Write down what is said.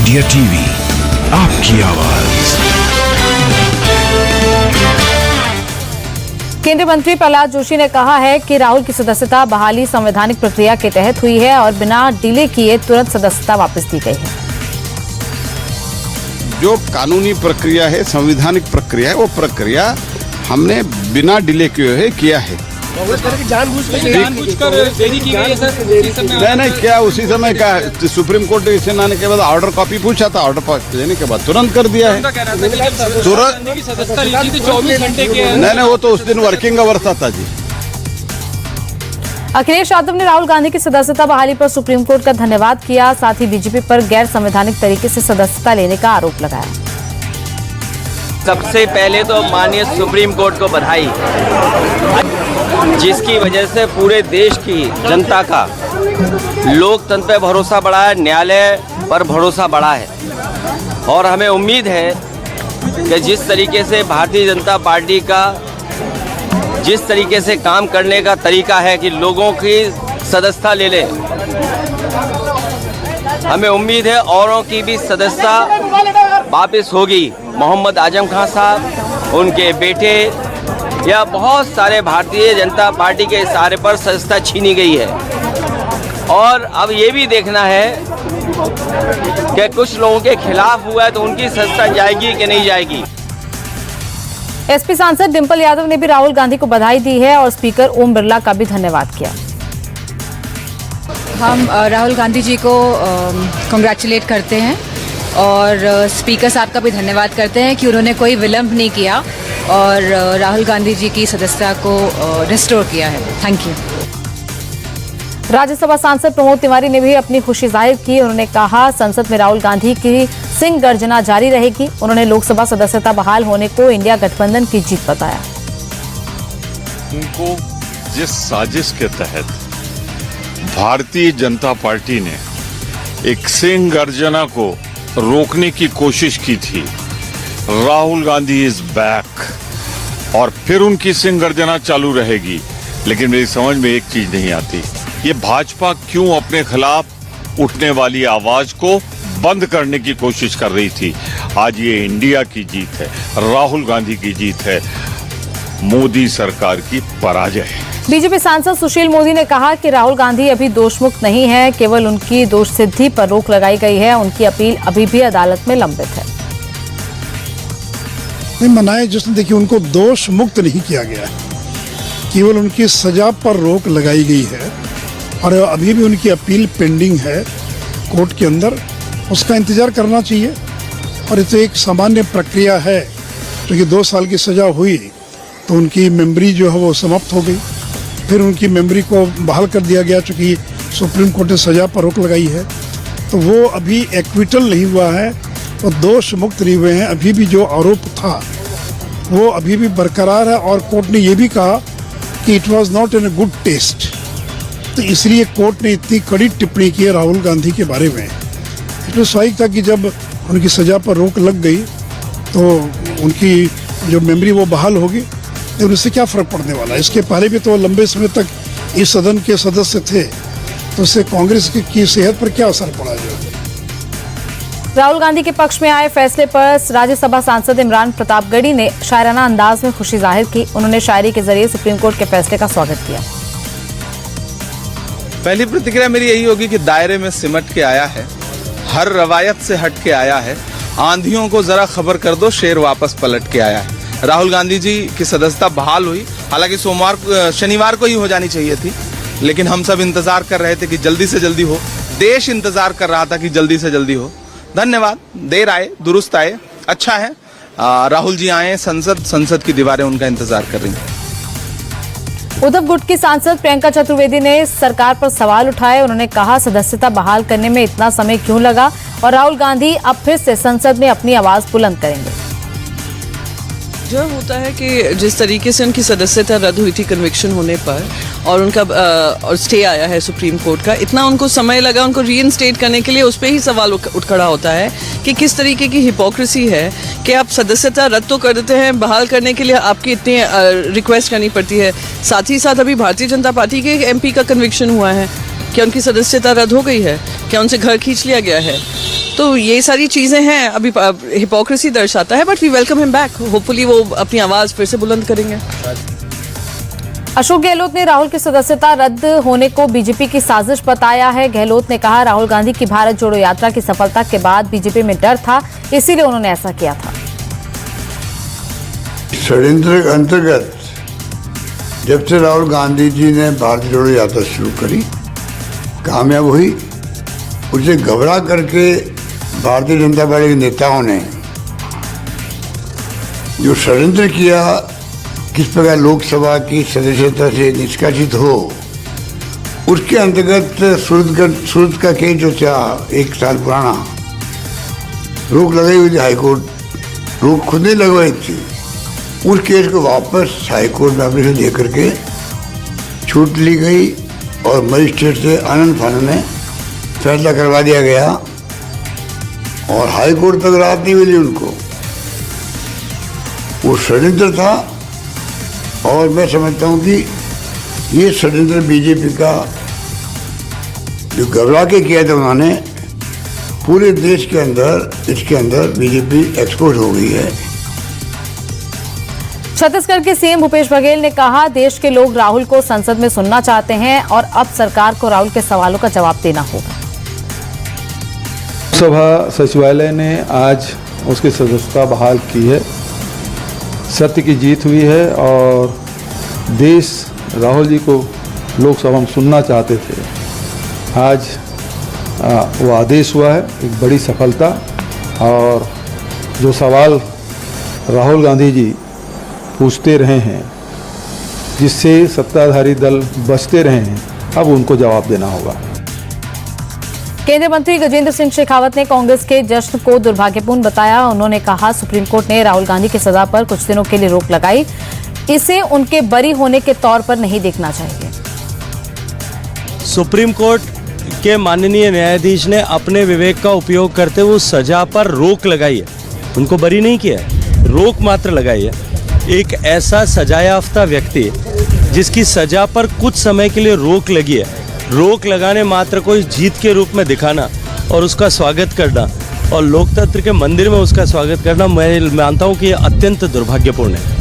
India TV, आपकी आवाज। केंद्रीय मंत्री प्रहलाद जोशी ने कहा है कि राहुल की सदस्यता बहाली संवैधानिक प्रक्रिया के तहत हुई है और बिना डिले किए तुरंत सदस्यता वापस दी गई है। जो कानूनी प्रक्रिया है, संवैधानिक प्रक्रिया है, वो प्रक्रिया हमने बिना डिले किए किया है। जानबूझकर देरी की गई है सर। नहीं, क्या उसी समय का सुप्रीम कोर्ट डिसीजन आने के बाद ऑर्डर कॉपी पूछा था, ऑर्डर देने के बाद तुरंत कर दिया है। तुरंत नहीं, वो तो उस दिन वर्किंग अवर्स था जी। अखिलेश यादव ने राहुल गांधी की सदस्यता बहाली पर सुप्रीम कोर्ट का धन्यवाद किया। साथ ही बीजेपी पर गैर संवैधानिक तरीके से सदस्यता लेने का आरोप लगाया। सबसे पहले तो माननीय सुप्रीम कोर्ट को बधाई, जिसकी वजह से पूरे देश की जनता का लोकतंत्र पर भरोसा बढ़ा है, न्यायालय पर भरोसा बढ़ा है। और हमें उम्मीद है कि जिस तरीके से भारतीय जनता पार्टी का जिस तरीके से काम करने का तरीका है कि लोगों की सदस्यता ले लें, हमें उम्मीद है औरों की भी सदस्यता वापस होगी। मोहम्मद आजम खान साहब, उनके बेटे या बहुत सारे भारतीय जनता पार्टी के इशारे पर सदस्यता छीनी गई है। और अब ये भी देखना है कि कुछ लोगों के खिलाफ हुआ है तो उनकी सदस्यता जाएगी कि नहीं जाएगी। एसपी सांसद डिंपल यादव ने भी राहुल गांधी को बधाई दी है और स्पीकर ओम बिरला का भी धन्यवाद किया। हम राहुल गांधी जी को कांग्रेचुलेट करते हैं और स्पीकर साहब का भी धन्यवाद करते हैं कि उन्होंने कोई विलंब नहीं किया और राहुल गांधी जी की सदस्यता को रिस्टोर किया है। Thank you. राज्यसभा सांसद प्रमोद तिवारी ने भी अपनी खुशी जाहिर की। उन्होंने कहा संसद में राहुल गांधी की सिंह गर्जना जारी रहेगी। उन्होंने लोकसभा सदस्यता बहाल होने को इंडिया गठबंधन की जीत बताया। उनको जिस साजिश के तहत भारतीय जनता पार्टी ने एक सिंह गर्जना को रोकने की कोशिश की थी, राहुल गांधी इज बैक और फिर उनकी सिंह गर्जना चालू रहेगी। लेकिन मेरी समझ में एक चीज नहीं आती, ये भाजपा क्यों अपने खिलाफ उठने वाली आवाज को बंद करने की कोशिश कर रही थी। आज ये इंडिया की जीत है, राहुल गांधी की जीत है, मोदी सरकार की पराजय है। बीजेपी सांसद सुशील मोदी ने कहा कि राहुल गांधी अभी दोषमुक्त नहीं है, केवल उनकी दोष सिद्धि पर रोक लगाई गई है। उनकी अपील अभी भी अदालत में लंबित है। नहीं मनाए जिसने, देखिए उनको दोष मुक्त नहीं किया गया है, केवल उनकी सजा पर रोक लगाई गई है और अभी भी उनकी अपील पेंडिंग है कोर्ट के अंदर। उसका इंतजार करना चाहिए और ये तो एक सामान्य प्रक्रिया है, क्योंकि 2 साल की सजा हुई तो उनकी मेमोरी जो है वो समाप्त हो गई, फिर उनकी मेमोरी को बहाल कर दिया गया चूँकि सुप्रीम कोर्ट ने सजा पर रोक लगाई है। तो वो अभी एक्विटल नहीं हुआ है, वो दोष मुक्त नहीं हुए हैं। अभी भी जो आरोप था वो अभी भी बरकरार है और कोर्ट ने ये भी कहा कि it was not in a good test. तो इसलिए कोर्ट ने इतनी कड़ी टिप्पणी की है राहुल गांधी के बारे में। इसमें स्वाभाविक था कि जब उनकी सजा पर रोक लग गई तो उनकी जो मेमोरी वो बहाल होगी, लेकिन उससे क्या फर्क पड़ने वाला है। इसके पहले भी तो लंबे समय तक इस सदन के सदस्य थे, तो उससे कांग्रेस की सेहत पर क्या असर पड़ा जो। राहुल गांधी के पक्ष में आए फैसले पर राज्यसभा सांसद इमरान प्रतापगढ़ी ने शायराना अंदाज में खुशी जाहिर की। उन्होंने शायरी के जरिए सुप्रीम कोर्ट के फैसले का स्वागत किया। पहली प्रतिक्रिया मेरी यही होगी कि दायरे में सिमट के आया है, हर रवायत से हट के आया है। आंधियों को जरा खबर कर दो, शेर वापस पलट के आया है। राहुल गांधी जी की सदस्यता बहाल हुई, हालांकि शनिवार को ही हो जानी चाहिए थी, लेकिन हम सब इंतजार कर रहे थे कि जल्दी से जल्दी हो। देश इंतजार कर रहा था कि जल्दी से जल्दी हो। धन्यवाद, देर आए दुरुस्त आए, अच्छा है। राहुल जी आए, संसद की दीवारें उनका इंतजार कर रही हैं। उद्धव गुट की सांसद प्रियंका चतुर्वेदी ने सरकार पर सवाल उठाए। उन्होंने कहा सदस्यता बहाल करने में इतना समय क्यों लगा और राहुल गांधी अब फिर से संसद में अपनी आवाज बुलंद करेंगे। जो होता है कि जिस तरीके से उनकी सदस्यता रद्द हुई थी कन्विक्शन होने पर और उनका और स्टे आया है सुप्रीम कोर्ट का, इतना उनको समय लगा उनको रीइंस्टेट करने के लिए, उस पर ही सवाल उठ खड़ा होता है कि किस तरीके की हिपोक्रेसी है कि आप सदस्यता रद्द तो कर देते हैं, बहाल करने के लिए आपकी इतनी रिक्वेस्ट करनी पड़ती है। साथ ही साथ अभी भारतीय जनता पार्टी के एमपी का कन्विक्शन हुआ है, क्या उनकी सदस्यता रद्द हो गई है, क्या उनसे घर खींच लिया गया है? तो ये सारी चीजें हैं, अभी हिपोक्रेसी दर्शाता है, but we welcome him back. Hopefully वो अपनी आवाज फिर से बुलंद करेंगे। अशोक गहलोत ने राहुल की सदस्यता रद्द होने को बीजेपी की साजिश बताया है। गहलोत ने कहा, राहुल गांधी की भारत जोड़ो यात्रा की सफलता के बाद बीजेपी में डर था, इसीलिए उन्होंने ऐसा किया था। षड्यंत्र के अंतर्गत जब से राहुल गांधी जी ने भारत जोड़ो यात्रा शुरू करी, कामयाब हुई, उसे घबरा करके भारतीय जनता पार्टी के नेताओं ने जो षड्यंत्र किया, किस प्रकार लोकसभा की सदस्यता से निष्कासित हो, उसके अंतर्गत सूरत का केस जो था 1 साल पुराना, रोक लगाई हुई थी, हाईकोर्ट रोक खुद ने लगवाई थी। उस केस को वापस हाईकोर्ट में एप्लीकेशन दे करके छूट ली गई और मजिस्ट्रेट से आनंद फानन में फैसला करवा दिया गया और हाईकोर्ट तक राहत नहीं मिली उनको। वो षड्यंत्र था और मैं समझता हूँ कि ये षड्यंत्र बीजेपी का जो घबरा के किया था उन्होंने, पूरे देश के अंदर इसके अंदर बीजेपी एक्सपोज हो गई है। छत्तीसगढ़ के सीएम भूपेश बघेल ने कहा, देश के लोग राहुल को संसद में सुनना चाहते हैं और अब सरकार को राहुल के सवालों का जवाब देना होगा। लोकसभा सचिवालय ने आज उसकी सदस्यता बहाल की है। सत्य की जीत हुई है और देश राहुल जी को लोकसभा में सुनना चाहते थे। आज वो आदेश हुआ है, एक बड़ी सफलता। और जो सवाल राहुल गांधी जी पूछते रहे हैं, जिससे सत्ताधारी दल बचते रहे हैं, अब उनको जवाब देना होगा। केंद्रीय मंत्री गजेंद्र सिंह शेखावत ने कांग्रेस के जश्न को दुर्भाग्यपूर्ण बताया। उन्होंने कहा, सुप्रीम कोर्ट ने राहुल गांधी की सजा पर कुछ दिनों के लिए रोक लगाई, इसे उनके बरी होने के तौर पर नहीं देखना चाहिए। सुप्रीम कोर्ट के माननीय न्यायाधीश ने अपने विवेक का उपयोग करते हुए उस सजा पर रोक लगाई है, उनको बरी नहीं किया है, रोक मात्र लगाई है। एक ऐसा सजायाफ्ता व्यक्ति जिसकी सजा पर कुछ समय के लिए रोक लगी है, रोक लगाने मात्र को जीत के रूप में दिखाना और उसका स्वागत करना और लोकतंत्र के मंदिर में उसका स्वागत करना, मैं मानता हूं कि यह अत्यंत दुर्भाग्यपूर्ण है।